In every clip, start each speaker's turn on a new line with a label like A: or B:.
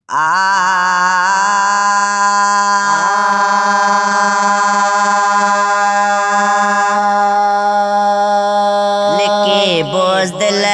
A: लिखी बुज़दिल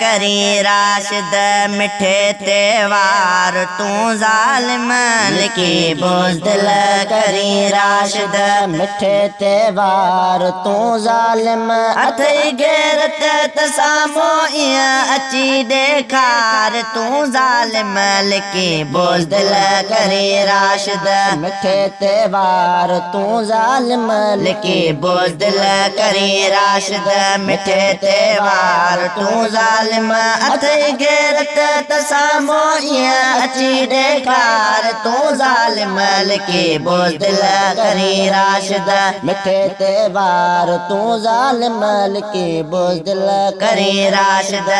A: करी राशिद मिठे त्योहार तू ज़ालिम। लिखी बुज़दिल करी राशिद
B: मिठे त्योहार तू ज़ालिम।
A: अथई गैरत तसामो इयां अची ॾेखार तू ज़ालिम। लिखी बुज़दिल करी राशिद
B: मिठे त्योहार तू ज़ालिम।
A: लिखी बुज़दिल करी राशिद मिठे त्योहार तू ज़ालिम। अथई गैरत तसामो इयां अची ॾेखार तू ज़ालिम। लिखी बुज़दिल करी राशिद
B: मिठे त्योहार तू ज़ालिम। लिखी बुज़दिल
A: करी राशिद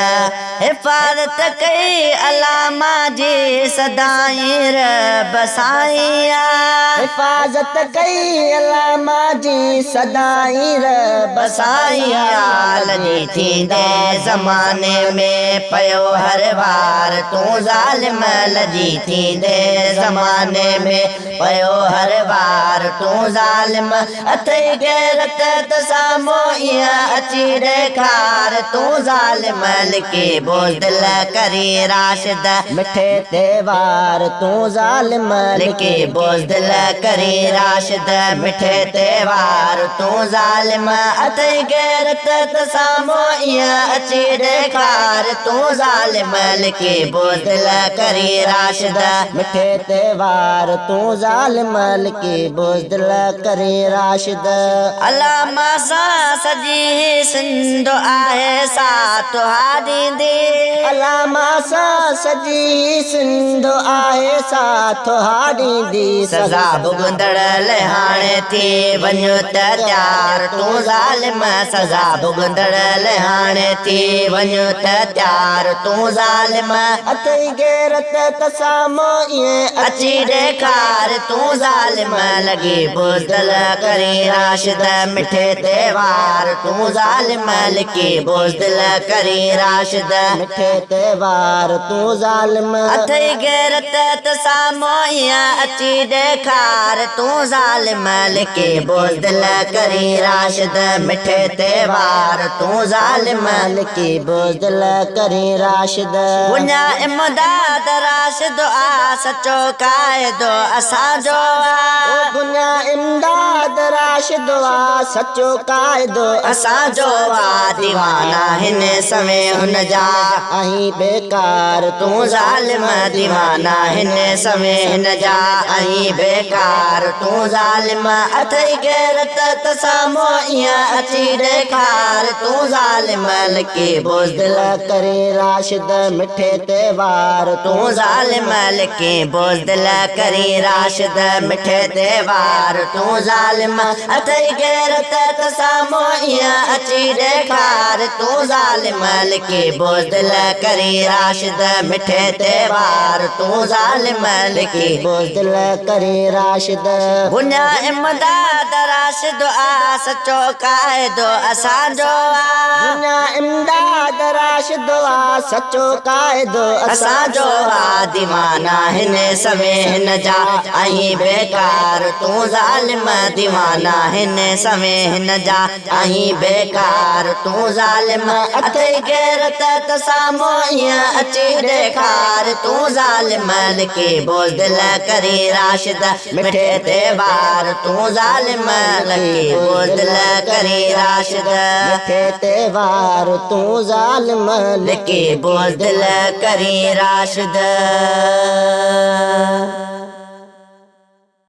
A: हिफ़ाज़त कई अलामा जी सदाईं रब साईं।
B: हिफ़ाज़त कई अलामा जी सदाईं रब
A: बसाई आल जी थींदे ज़माने में पयो हर बार तू ज़ालिम। लजी थींदे ज़माने में पयो हर बार तू ज़ालिम। अथई गैरत तसामो इयां अची ॾेखार तू ज़ालिम। लिखी बुज़दिल करी राशिद
B: मिठे त्योहार तू ज़ालिम।
A: लिखी बुज़दिल करी राशिद मिठे त्योहार तू ज़ालिम। अथई गैरत तसामो इयां अची ॾेखार तू ज़ालिम। लिखी बुज़दिल करी राशिद
B: मिठे त्योहार तू ज़ालिम। लिखी बुज़दिल करी राशिद
A: अलामा सां सजी सिंध आहे साथ हारींदी।
B: अलामा सां सजी सिंध आहे साथ हारींदी।
A: सज़ा भुगंदड़ हाणे थी वञो त तयार तू ज़ालिम। सज़ा भुगंदड़ हाणे थी वञो त तयार तू ज़ालिम।
B: अथई गैरत तसामो इएं
A: अची ॾेखार तू ज़ालिम। लॻी बुज़दिल करी राशिद मिठे त्योहार तू ज़ालिम। लिखी बुज़दिल करी राशिद
B: मिठे त्योहार तू ज़ालिम।
A: अथई गैरत तसामो इयां अची ॾेखार तू ज़ालिम। लिखी बुज़दिल करी राशिद मिठे त्योहार तू ज़ालिम।
B: लिखी बुज़दिल करी राशिद
A: गुञा इमदाद राशिद आ सचो क़ाइदो असांजो आ।
B: गुञा इमदाद राशिद आ सचो क़ाइदो
A: असांजो आ। दीवाना हिन समय हुन जा
B: अहीं बेकार
A: तू ज़ालिम। दीवाना हिन समय हिन जा अहीं बेकार तू ज़ालिम। अथई गैरत तसामो इयां अची ॾेखार तू ज़ालिम। लिखी बुज़दिल
B: करी राशिद मिठे त्योहार
A: तू ज़ालिम। लिखी बुज़दिल करी राशिद मिठे त्योहार तू ज़ालिम। अथई गैरत तसामो इयां अची ॾेखार तू ज़ालिम। लिखी बुज़दिल करी राशिद मिठे त्योहार तू ज़ालिम। लिखी
B: बुज़दिल करी राशिद
A: गुञा इमदाद राशिद आ सचो क़ाइदो असांजो आ।
B: गुञा इमदाद राशिद आ सचो क़ाइदो
A: असांजो आ। दीवाना हिन समय हिन जा अहीं बेकार तू ज़ालिम। दीवाना हिन समय हिन जा अहीं बेकार तू ज़ालिम। अथई गैरत तसामो इयां अची ॾेखार तू ज़ालिम। लिखी बुज़दिल करी राशिद मिठे त्योहार तू ज़ालिम। लिखी बुज़दिल करी राशिद
B: मिठे त्योहार तू ज़ालिम।
A: लिखी बुज़दिल करी राशिद।